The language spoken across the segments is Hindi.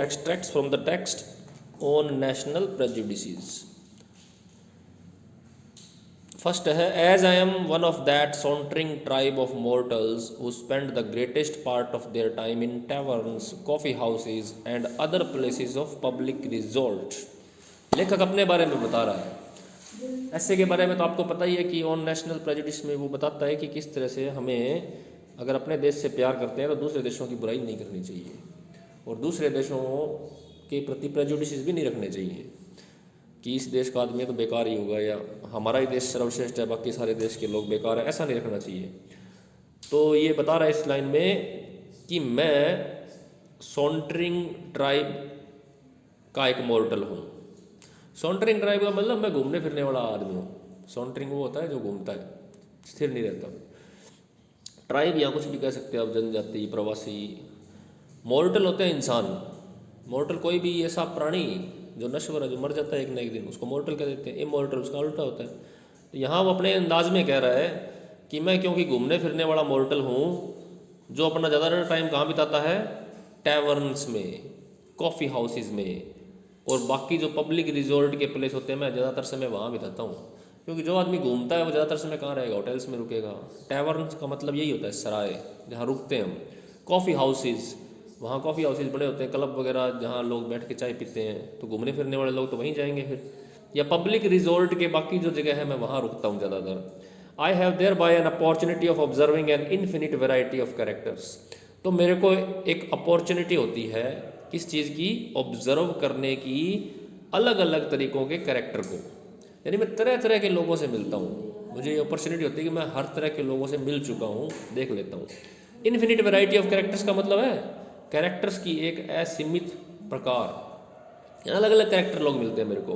Extracts from the text on national prejudices. First है, as I am one of that sauntering tribe of mortals who spend the greatest part of their time in taverns, coffee houses and other places of public resort. लेखक अपने बारे में बता रहा है। ऐसे के बारे में तो आपको पता ही है कि ऑन नेशनल प्रेजुडिस में वो बताता है कि किस तरह से हमें अगर अपने देश से प्यार करते हैं तो दूसरे देशों की बुराई नहीं करनी चाहिए और दूसरे देशों के प्रति प्रेजुडिस भी नहीं रखने चाहिए कि इस देश का आदमी तो बेकार ही होगा या हमारा ही देश सर्वश्रेष्ठ है, बाकी सारे देश के लोग बेकार है, ऐसा नहीं रखना चाहिए। तो ये बता रहा है इस लाइन में कि मैं सॉन्टरिंग ट्राइब का एक मॉर्टल हूँ। सॉन्टरिंग ट्राइब का मतलब मैं घूमने फिरने वाला आदमी हूँ। सॉन्टरिंग वो होता है जो घूमता है, स्थिर नहीं रहता। ट्राइब या कुछ भी कह सकते हैं आप, जनजाति, प्रवासी। मॉर्टल होते हैं इंसान। मॉर्टल कोई भी ऐसा प्राणी जो नश्वर है, जो मर जाता है एक ना एक दिन, उसको मॉर्टल कह देते हैं। इमॉर्टल उसका उल्टा होता है। तो यहाँ वो अपने अंदाज में कह रहा है कि मैं क्योंकि घूमने फिरने वाला मॉर्टल हूँ जो अपना ज़्यादातर टाइम कहाँ बिताता है, टैवर्न्स में, कॉफ़ी हाउसेस में और बाकी जो पब्लिक रिजॉर्ट के प्लेस होते हैं मैं ज़्यादातर समय वहाँ बिताता हूँ। क्योंकि जो आदमी घूमता है वो ज़्यादातर समय कहाँ रहेगा, होटल्स में रुकेगा। टैवर्न्स का मतलब यही होता है सराय, जहाँ रुकते हैं हम। कॉफ़ी हाउसेस, वहाँ कॉफ़ी हाउसेस बड़े होते हैं, क्लब वगैरह जहाँ लोग बैठ के चाय पीते हैं, तो घूमने फिरने वाले लोग तो वहीं जाएंगे फिर। या पब्लिक रिजॉर्ट के बाकी जो जगह है मैं वहाँ रुकता हूँ ज़्यादातर। I have thereby an opportunity of observing an infinite variety of characters. तो मेरे को एक अपॉर्चुनिटी होती है किस चीज़ की, ऑब्जर्व करने की अलग अलग तरीक़ों के कैरेक्टर को। यानी मैं तरह तरह के लोगों से मिलता हूँ। मुझे ये अपॉर्चुनिटी होती है कि मैं हर तरह के लोगों से मिल चुका हूँ, देख लेता हूँ। इन्फिनिट वैरायटी ऑफ कैरेक्टर्स का मतलब है कैरेक्टर्स की एक असीमित प्रकार, अलग अलग कैरेक्टर लोग मिलते हैं मेरे को।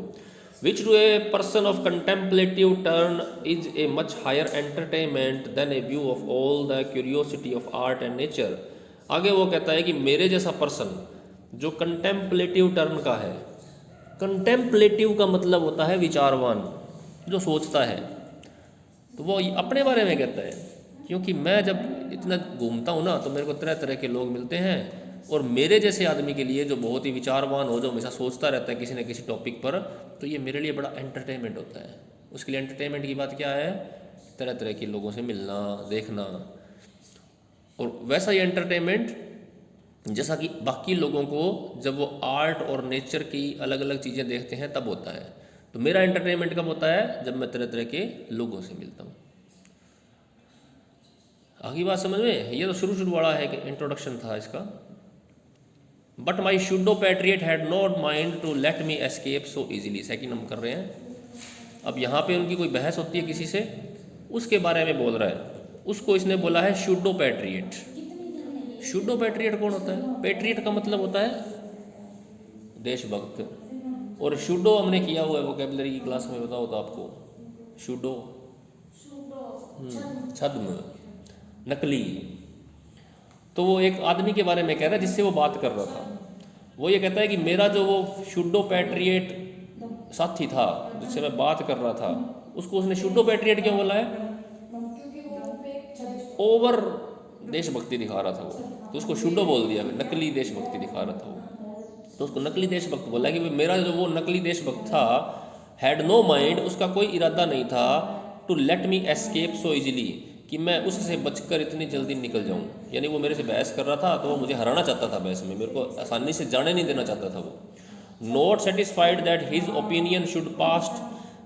Which to a person of contemplative turn is a much higher entertainment than a view of all the curiosity of art and nature. आगे वो कहता है कि मेरे जैसा पर्सन जो कंटेम्पलेटिव टर्न का है, कंटेम्पलेटिव का मतलब होता है विचारवान, जो सोचता है, तो वो अपने बारे में कहता है। क्योंकि मैं जब इतना घूमता हूँ ना तो मेरे को तरह तरह के लोग मिलते हैं और मेरे जैसे आदमी के लिए जो बहुत ही विचारवान हो, जो हमेशा सोचता रहता है किसी न किसी टॉपिक पर, तो ये मेरे लिए बड़ा एंटरटेनमेंट होता है। उसके लिए एंटरटेनमेंट की बात क्या है, तरह तरह के लोगों से मिलना, देखना। और वैसा ही एंटरटेनमेंट जैसा कि बाकी लोगों को जब वो आर्ट और नेचर की अलग अलग चीज़ें देखते हैं तब होता है। तो मेरा एंटरटेनमेंट कब होता है, जब मैं तरह तरह के लोगों से मिलता हूँ। आगे बात समझ में? ये तो शुरू वाला है कि इंट्रोडक्शन था इसका। But my pseudo patriot had not mind to let me escape so easily. Second हम कर रहे हैं। अब यहाँ पे उनकी कोई बहस होती है किसी से, उसके बारे में बोल रहा है। उसको इसने बोला है शुडो पैट्रियट। शुडो पैट्रियट कौन होता है? पैट्रियट का मतलब होता है देशभक्त। और शुडो हमने किया हुआ है वोकैबुलरी की क्लास में, बताओ तो आपको। शुडो छद्म, नकली। तो वो एक आदमी के बारे में कह रहा है जिससे वो बात कर रहा था। वो ये कहता है कि मेरा जो वो शुडो पैट्रियट साथी था जिससे मैं बात कर रहा था, उसको उसने शुडो पैट्रियट क्यों बोला है? ओवर देशभक्ति दिखा रहा था वो, तो उसको शुडो बोल दिया, नकली देशभक्ति दिखा रहा था वो, तो उसको नकली देशभक्त बोला कि मेरा जो वो नकली देशभक्त था, हैड नो माइंड, उसका कोई इरादा नहीं था, to let me escape so easily, कि मैं उससे बचकर इतनी जल्दी निकल जाऊं। यानी वो मेरे से बहस कर रहा था तो वो मुझे हराना चाहता था बहस में, मेरे को आसानी से जाने नहीं देना चाहता था वो। Not satisfied that his opinion should passed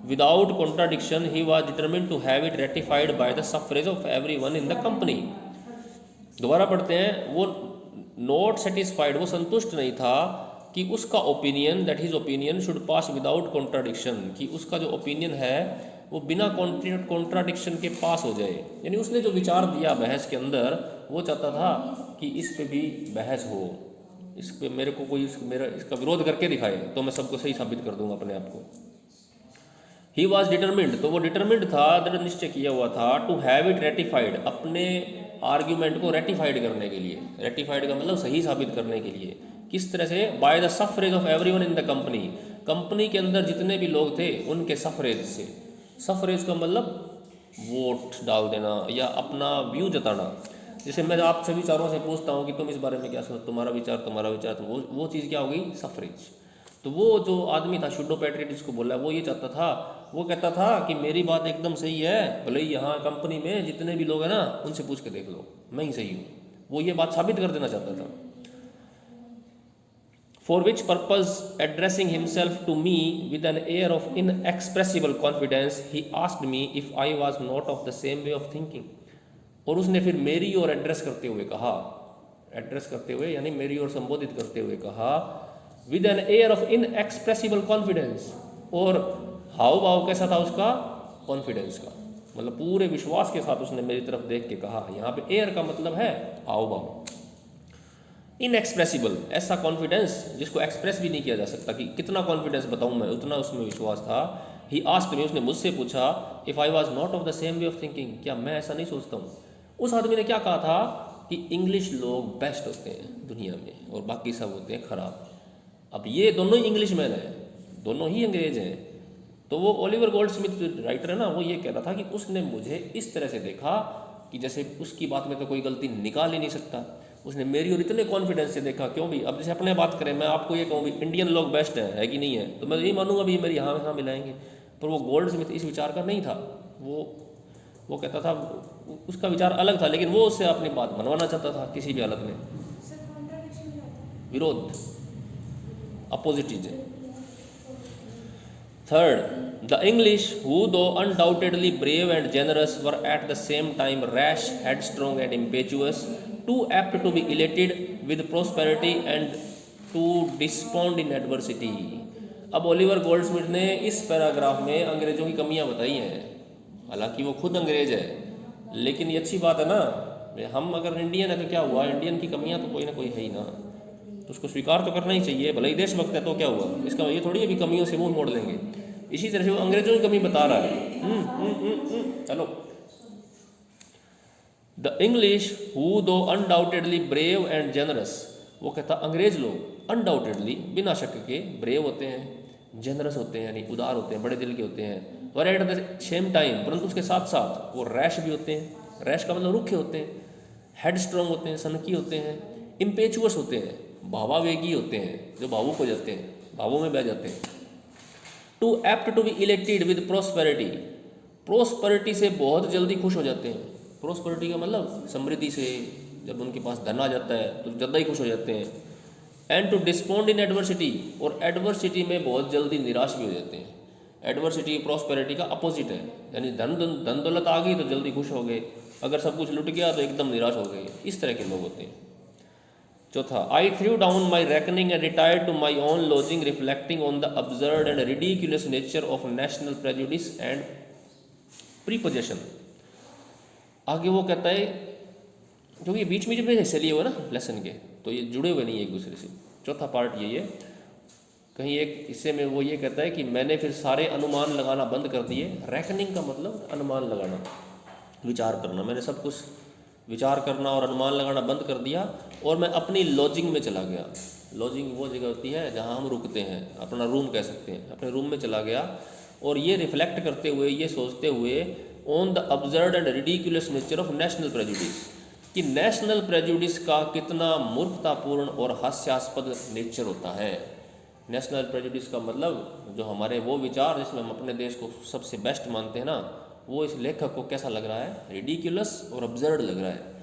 without contradiction, he was determined to have it ratified by the suffrage of everyone in the company. दोबारा पढ़ते हैं। वो नॉट सेटिस्फाइड, वो संतुष्ट नहीं था कि उसका opinion, that his opinion should pass without contradiction, कि उसका जो ओपिनियन है वो बिना कॉन्ट्राडिक्शन के पास हो जाए। यानी उसने जो विचार दिया बहस के अंदर, वो चाहता था कि इस पे भी बहस हो, इस पे मेरे को कोई मेरा इसका विरोध करके दिखाए तो मैं सबको सही साबित कर दूंगा अपने आप को। ही वॉज डिटरमिन्ड, तो वो डिटरमिन्ड था, दृढ़ निश्चय किया हुआ था, टू हैव इट रेटिफाइड, अपने आर्ग्यूमेंट को रेटिफाइड करने के लिए। रेटिफाइड का मतलब सही साबित करने के लिए। किस तरह से? Bye the suffrage of everyone in the company, company के अंदर जितने भी लोग थे उनके सफरेज से। सफरेज का मतलब वोट डाल देना या अपना व्यू जताना। जैसे मैं आप सभी चारों से पूछता हूँ कि तुम इस बारे में क्या सोचते, तुम्हारा विचार, तो वो चीज़ क्या हो गई, सफरेज। तो वो जो आदमी था शुडो पैट्रियट जिसको बोला, वो ये चाहता था, वो कहता था कि मेरी बात एकदम सही है, भले ही यहाँ कंपनी में जितने भी लोग हैं ना उनसे पूछ के देख लो, मैं ही सही हूँ। वो ये बात साबित कर देना चाहता था। For which purpose, addressing himself to me with an air of inexpressible confidence, he asked me if I was not of the same way of thinking. और उसने फिर मेरी ओर एड्रेस करते हुए कहा, एड्रेस करते हुए यानी मेरी ओर संबोधित करते हुए कहा, with an air of inexpressible confidence, और हाव भाव कैसा था उसका, कॉन्फिडेंस का, मतलब पूरे विश्वास के साथ उसने मेरी तरफ देख के कहा। यहाँ पे एयर का मतलब है हाव भाव। इनएक्सप्रेसिबल, ऐसा कॉन्फिडेंस जिसको एक्सप्रेस भी नहीं किया जा सकता, कि कितना कॉन्फिडेंस बताऊँ मैं, उतना उसमें विश्वास था। ही आस्क्ड मी, उसने मुझसे पूछा, if I was not of the same way of thinking, क्या मैं ऐसा नहीं सोचता हूँ। उस आदमी ने क्या कहा था कि इंग्लिश लोग बेस्ट होते हैं दुनिया में और बाकी सब होते हैं खराब। अब ये दोनों ही इंग्लिश मैन हैं, दोनों ही अंग्रेज हैं। तो वो ओलिवर गोल्डस्मिथ जो राइटर है ना, वो ये कह रहा था कि उसने मुझे इस तरह से देखा कि जैसे उसकी बात में तो कोई गलती निकाल ही नहीं सकता। उसने मेरी और इतने कॉन्फिडेंस से देखा। क्यों भी, अब जैसे अपने बात करें, मैं आपको ये कहूँ भी इंडियन लोग बेस्ट हैं, है कि नहीं है, तो मैं यही मानूंगा भी मेरी यहाँ मिलाएंगे। पर वो गोल्डस्मिथ इस विचार का नहीं था। वो कहता था, उसका विचार अलग था, लेकिन वो उससे अपनी बात मनवाना चाहता था किसी भी हालत में। विरोध, अपोजिट चीज़ें। Third, the English, who though undoubtedly brave and generous, were at the same time rash, headstrong and impetuous, too apt to be elated with prosperity and to despond in adversity. अब ओलिवर गोल्डस्मिथ ने इस पैराग्राफ में अंग्रेज़ों की कमियां बताई हैं। हालांकि वो खुद अंग्रेज है, लेकिन ये अच्छी बात है ना, हम अगर इंडियन है तो क्या हुआ, इंडियन की कमियां तो कोई ना कोई है ही ना, तो उसको स्वीकार तो करना ही चाहिए। भले ही देशभक्त है तो क्या हुआ, इसका ये थोड़ी अभी कमियों से मुंह मोड़ लेंगे। इसी तरह से वो अंग्रेजों की कमी बता रहा है। चलो, द इंग्लिश हु दो अनडाउटेडली ब्रेव एंड जेनरस, वो कहता अंग्रेज लोग अनडाउटेडली, बिना शक के, ब्रेव होते हैं, जेनरस होते हैं यानी उदार होते हैं, बड़े दिल के होते हैं, और एट द सेम टाइम, परंतु उसके साथ साथ वो रैश भी होते हैं। रैश का मतलब रुखे होते हैं, हेड स्ट्रॉन्ग होते हैं, सनकी होते हैं, इम्पेचुअस होते हैं, भावावेगी होते हैं, जो भावुक हो जाते हैं, भावों में बह जाते हैं। Too apt to be elected with prosperity, prosperity से बहुत जल्दी खुश हो जाते हैं। प्रोस्पेरिटी का मतलब समृद्धि से, जब उनके पास धन आ जाता है तो ज़्यादा ही खुश हो जाते हैं। एंड टू डिस्पोंड इन एडवर्सिटी, और एडवर्सिटी में बहुत जल्दी निराश भी हो जाते हैं। एडवर्सिटी प्रोस्पेरिटी का अपोजिट है, यानी धन दौलत आ गई तो जल्दी खुश हो गए, अगर सब कुछ लुट गया तो एकदम निराश हो गए। इस तरह के लोग होते हैं। चौथा, I threw down my reckoning and retired to my own lodging, reflecting on the absurd and ridiculous nature of national prejudice and prepossession. आगे वो कहता है, क्योंकि बीच में जब हिस्से लिए हुए ना लेसन के, तो ये जुड़े हुए नहीं है एक दूसरे से। चौथा पार्ट ये है, कहीं एक हिस्से में वो ये कहता है कि मैंने फिर सारे अनुमान लगाना बंद कर दिए। रेकनिंग का मतलब अनुमान लगाना, विचार करना। मैंने सब कुछ विचार करना और अनुमान लगाना बंद कर दिया, और मैं अपनी लॉजिंग में चला गया। लॉजिंग वो जगह होती है जहाँ हम रुकते हैं, अपना रूम कह सकते हैं। अपने रूम में चला गया और ये रिफ्लेक्ट करते हुए, ये सोचते हुए, on the absurd and ridiculous nature of national prejudice, कि नेशनल प्रेजुडिस का कितना मूर्खतापूर्ण और हास्यास्पद नेचर होता है। नेशनल प्रेजुडिस का मतलब जो हमारे वो विचार जिसमें हम अपने देश को सबसे बेस्ट मानते हैं ना, वो इस लेखक को कैसा लग रहा है, रिडिकुलस और अब्सर्ड लग रहा है।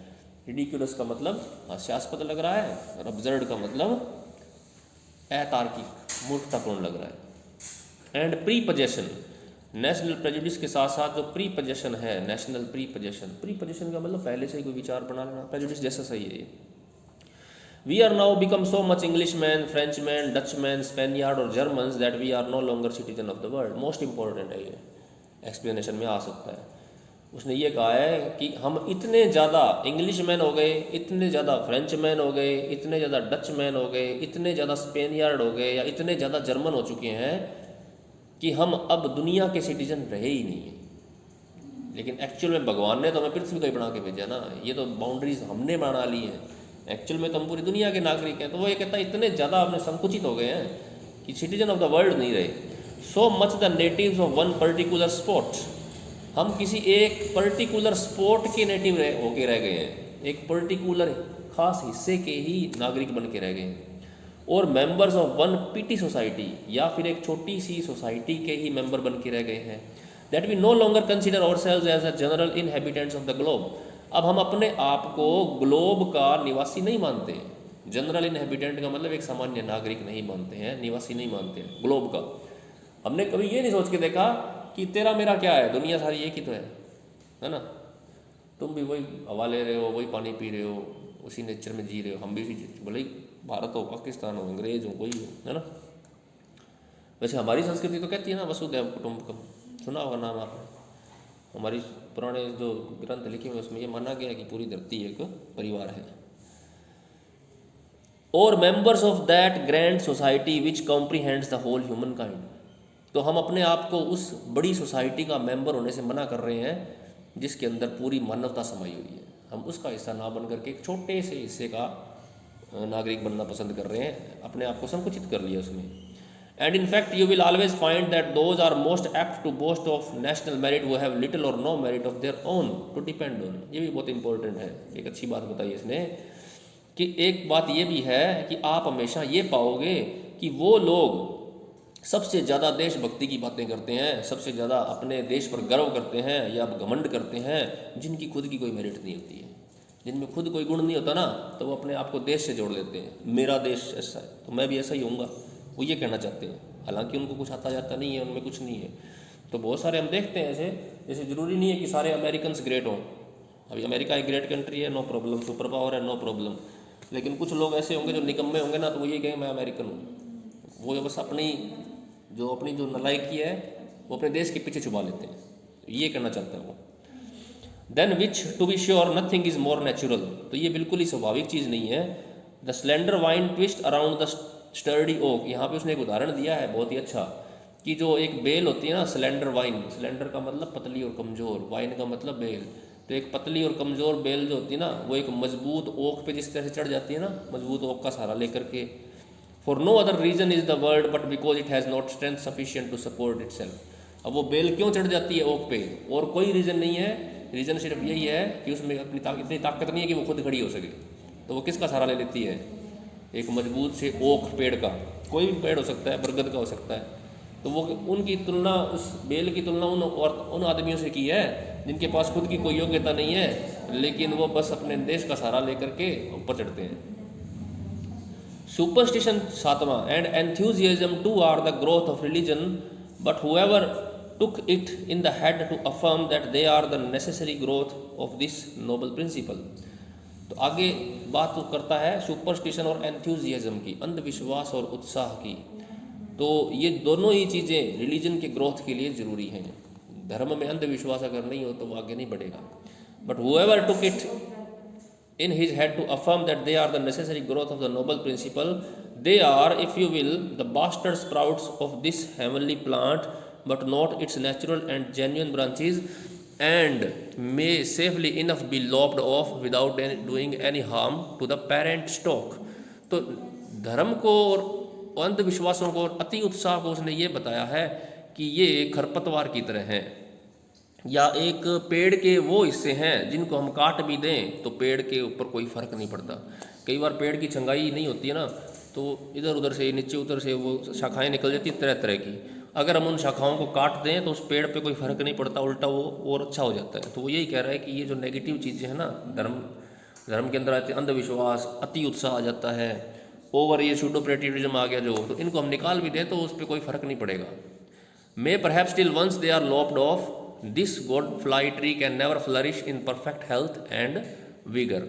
रिडिकुलस का मतलब हास्यास्पद लग रहा है, और अब्सर्ड का मतलब अतार्किक, मूर्खतापूर्ण लग रहा है। एंड प्रीपोजेशन, नेशनल प्रेजुडिस के साथ साथ जो प्रीपोजेशन है, नेशनल प्रीपोजेशन का मतलब पहले से ही कोई विचार बना लेना, प्रेजुडिस जैसा सही है ये। We are now become so much Englishman, Frenchman, Dutchman, Spaniard और Germans that we are no longer citizen of the world. Most important है ये, एक्सप्लेनेशन में आ सकता है। उसने ये कहा है कि हम इतने ज़्यादा इंग्लिश मैन हो गए, इतने ज़्यादा फ्रेंच मैन हो गए, इतने ज़्यादा डच मैन हो गए, इतने ज़्यादा स्पेनियार्ड हो गए, या इतने ज़्यादा जर्मन हो चुके हैं कि हम अब दुनिया के सिटीजन रहे ही नहीं हैं। लेकिन एक्चुअल में भगवान ने तो हमें पृथ्वी का ही बना के भेजा ना, ये तो बाउंड्रीज हमने बना ली हैं। एक्चुअल में तो हम पूरी दुनिया के नागरिक हैं। तो वो ये कहता है इतने ज़्यादा अपने संकुचित हो गए हैं कि सिटीजन ऑफ द वर्ल्ड नहीं रहे। So much the natives of one particular spot, हम किसी एक पर्टिकुलर स्पॉट के नेटिव होके रह गए हैं। एक पर्टिकुलर खास हिस्से के ही नागरिक बन के रह गए हैं, और members of one PT society, या फिर एक छोटी सी सोसाइटी के ही मेंबर बन के रह गए हैं। That we no longer consider ourselves as a general inhabitants of the globe. अब हम अपने आप को ग्लोब का निवासी नहीं मानते। जनरल इनहेबिटेंट का मतलब एक सामान्य नागरिक नहीं मानते हैं, निवासी नहीं मानते हैं ग्लोब का। हमने कभी ये नहीं सोच के देखा कि तेरा मेरा क्या है, दुनिया सारी एक ही तो है ना। तुम भी वही हवा ले रहे हो, वही पानी पी रहे हो, उसी नेचर में जी रहे हो, हम भी उसी, भले ही भारत हो, पाकिस्तान हो, अंग्रेज हो, कोई हो, है ना। वैसे हमारी संस्कृति तो कहती है ना वसुधैव कुटुंबकम, सुना होगा नाम आपने। हमारी पुराने जो ग्रंथ लिखे हुए उसमें ये माना गया है कि पूरी धरती एक परिवार है। और members of that grand society which comprehends the whole human kind. तो हम अपने आप को उस बड़ी सोसाइटी का मेंबर होने से मना कर रहे हैं जिसके अंदर पूरी मानवता समाई हुई है। हम उसका हिस्सा ना बन करके एक छोटे से हिस्से का नागरिक बनना पसंद कर रहे हैं, अपने आप को संकुचित कर लिया उसमें। And in fact you will always find that those are most apt to boast of national merit who have little or no merit of their own to depend on. ये भी बहुत इंपॉर्टेंट है, एक अच्छी बात बताई इसने कि एक बात ये भी है कि आप हमेशा ये पाओगे कि वो लोग सबसे ज़्यादा देशभक्ति की बातें करते हैं, सबसे ज़्यादा अपने देश पर गर्व करते हैं या घमंड करते हैं, जिनकी खुद की कोई मेरिट नहीं होती है, जिनमें खुद कोई गुण नहीं होता ना, तो वो अपने आप को देश से जोड़ लेते हैं। मेरा देश ऐसा है तो मैं भी ऐसा ही होऊंगा, वो ये कहना चाहते हैं, हालांकि उनको कुछ आता जाता नहीं है, उनमें कुछ नहीं है। तो बहुत सारे हम देखते हैं ऐसे, जैसे ज़रूरी नहीं है कि सारे अमेरिकन्स ग्रेट हों। अभी अमेरिका एक ग्रेट कंट्री है, नो प्रॉब्लम, सुपर पावर है, नो प्रॉब्लम, लेकिन कुछ लोग ऐसे होंगे जो निकम्मे होंगे ना, तो वो ये कहेंगे मैं अमेरिकन हूँ। वो बस अपनी जो नलायकी है वो अपने देश के पीछे छुपा लेते हैं, ये कहना चाहते हैं वो। Than which to be sure nothing is more natural. तो ये बिल्कुल ही स्वाभाविक चीज़ नहीं है। The slender vine twist around the sturdy oak. यहाँ पे उसने एक उदाहरण दिया है बहुत ही अच्छा, कि जो एक बेल होती है ना, स्लेंडर वाइन, स्लेंडर का मतलब पतली और कमज़ोर, वाइन का मतलब बेल। तो एक पतली और कमज़ोर बेल जो होती है ना, वो एक मजबूत ओक पे जिस तरह से चढ़ जाती है ना, मजबूत ओक का सहारा लेकर के, for no other reason is the world but because it has not strength sufficient to support itself. अब वो बेल क्यों चढ़ जाती है ओक पे, और कोई रीज़न नहीं है, रीज़न सिर्फ यही है कि उसमें अपनी इतनी ताकत नहीं है कि वो खुद खड़ी हो सके। तो वो किसका सहारा ले लेती है, एक मजबूत से ओक पेड़ का, कोई भी पेड़ हो सकता है, बरगद का हो सकता है। तो वो उनकी तुलना, उस बेल की तुलना उन आदमियों से की है जिनके पास खुद की कोई योग्यता नहीं है, लेकिन वो बस अपने देश का सहारा लेकर के ऊपर चढ़ते हैं। सुपरस्टिशन 7वां, and enthusiasm too are the growth of religion but however took it in the head to affirm that they are the necessary growth of this noble principle। तो आगे बात तो करता है सुपरस्टिशन और एंथ्यूजियाज्म की, अंधविश्वास और उत्साह की। तो ये दोनों ही चीज़ें रिलीजन के ग्रोथ के लिए ज़रूरी हैं। धर्म में अंधविश्वास अगर नहीं हो तो वो आगे नहीं बढ़ेगा। But whoever took it in his head to affirm that they are the necessary growth of the noble principle, they are, if you will, the bastard sprouts of this heavenly plant but not its natural and genuine branches, and may safely enough be lopped off without doing any harm to the parent stock। तो धर्म को और अंधविश्वासों को और अति उत्साह को उसने ये बताया है कि ये खरपतवार की तरह हैं, या एक पेड़ के वो हिस्से हैं जिनको हम काट भी दें तो पेड़ के ऊपर कोई फ़र्क नहीं पड़ता। कई बार पेड़ की छंगाई नहीं होती है ना, तो इधर उधर से नीचे उधर से वो शाखाएं निकल जाती तरह तरह की। अगर हम उन शाखाओं को काट दें तो उस पेड़ पे कोई फ़र्क नहीं पड़ता, उल्टा वो और अच्छा हो जाता है। तो वो यही कह रहा है कि ये जो नेगेटिव चीज़ें हैं ना, धर्म के अंदर आते अंधविश्वास, अति उत्साह आ जाता है, ओवर ये सूडोप्रेटिविज्म आ गया जो, तो इनको हम निकाल भी दें तो उस पर कोई फ़र्क नहीं पड़ेगा। May perhaps till once they are lopped off this goodly tree can never flourish in perfect health and vigour.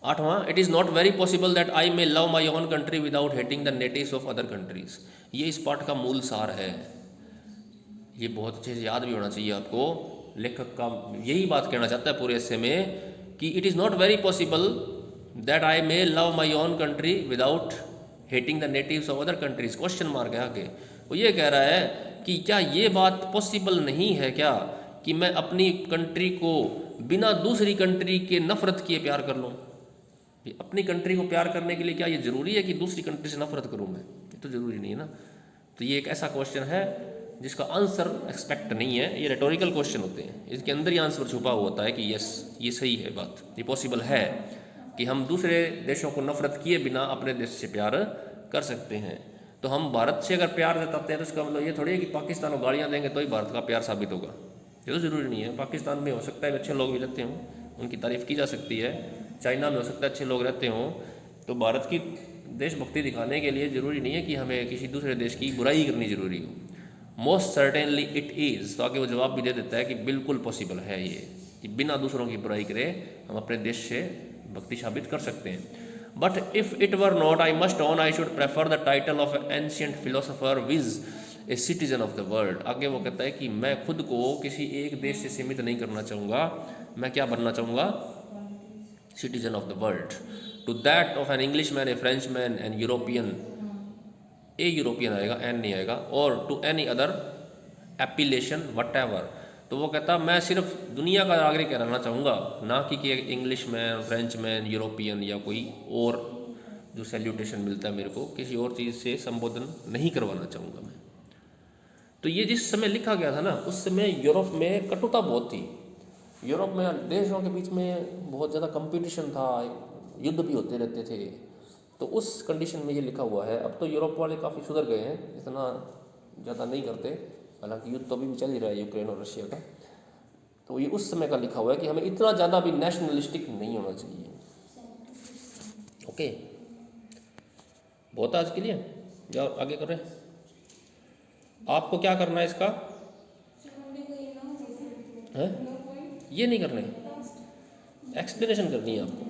8वां, it is not very possible that I may love my own country without hating the natives of other countries. ये इस पाठ का मूल सार है। ये बहुत अच्छे से याद भी होना चाहिए आपको। लेखक का यही बात कहना चाहता है पूरे हिस्से में कि it is not very possible that I may love my own country without hating the natives of other countries. Question mark है आगे। वो ये कह रहा है कि क्या ये बात पॉसिबल नहीं है क्या कि मैं अपनी कंट्री को बिना दूसरी कंट्री के नफरत किए प्यार कर लूँ। अपनी कंट्री को प्यार करने के लिए क्या ये ज़रूरी है कि दूसरी कंट्री से नफरत करूँ मैं? ये तो ज़रूरी नहीं है ना। तो ये एक ऐसा क्वेश्चन है जिसका आंसर एक्सपेक्ट नहीं है, ये रेटोरिकल क्वेश्चन होते हैं, इसके अंदर ही आंसर छुपा हुआ होता है कि यस ये सही है बात, ये पॉसिबल है कि हम दूसरे देशों को नफरत किए बिना अपने देश से प्यार कर सकते हैं। तो हम भारत से अगर प्यार जताते हैं तो इसका मतलब ये थोड़ी है कि पाकिस्तान को गालियाँ देंगे तो ही भारत का प्यार साबित होगा, ये तो ज़रूरी नहीं है। पाकिस्तान में हो सकता है अच्छे लोग भी रहते हों, उनकी तारीफ़ की जा सकती है, चाइना में हो सकता है अच्छे लोग रहते हों, तो भारत की देशभक्ति दिखाने के लिए ज़रूरी नहीं है कि हमें किसी दूसरे देश की बुराई करनी ज़रूरी हो। मोस्ट सर्टेनली इट इज़, तो आगे वो जवाब भी दे देता है कि बिल्कुल पॉसिबल है ये कि बिना दूसरों की बुराई करे हम अपने देश से भक्ति साबित कर सकते हैं। But if it were not I must own I should prefer the title of ancient philosopher viz a citizen of the world. आगे वो कहता है कि मैं खुद को किसी एक देश से सीमित नहीं करना चाहूँगा, मैं क्या बनना चाहूँगा, citizen of the world. To that of an English man, a French man, an European, a European आएगा, एन नहीं आएगा, or to any other appellation whatever. तो वो कहता मैं सिर्फ दुनिया का नागरिक रहना चाहूँगा, ना कि English man, French man, European या कोई और जो सैल्यूटेशन मिलता है मेरे को, किसी और चीज़ से संबोधन नहीं करवाना चाहूँगा मैं। तो ये जिस समय लिखा गया था ना, उस समय यूरोप में कटुता बहुत थी, यूरोप में देशों के बीच में बहुत ज़्यादा कंपटीशन था, युद्ध भी होते रहते थे, तो उस कंडीशन में ये लिखा हुआ है। अब तो यूरोप वाले काफ़ी सुधर गए हैं, इतना ज़्यादा नहीं करते, हालांकि युद्ध तो अभी भी चल ही रहा है यूक्रेन और रशिया का। तो ये उस समय का लिखा हुआ है कि हमें इतना ज़्यादा भी नेशनलिस्टिक नहीं होना चाहिए। ओके, बहुत आज के लिए जाओ आगे करें। आपको क्या करना है इसका है, ये नहीं करना है, एक्सप्लेनेशन करनी है आपको।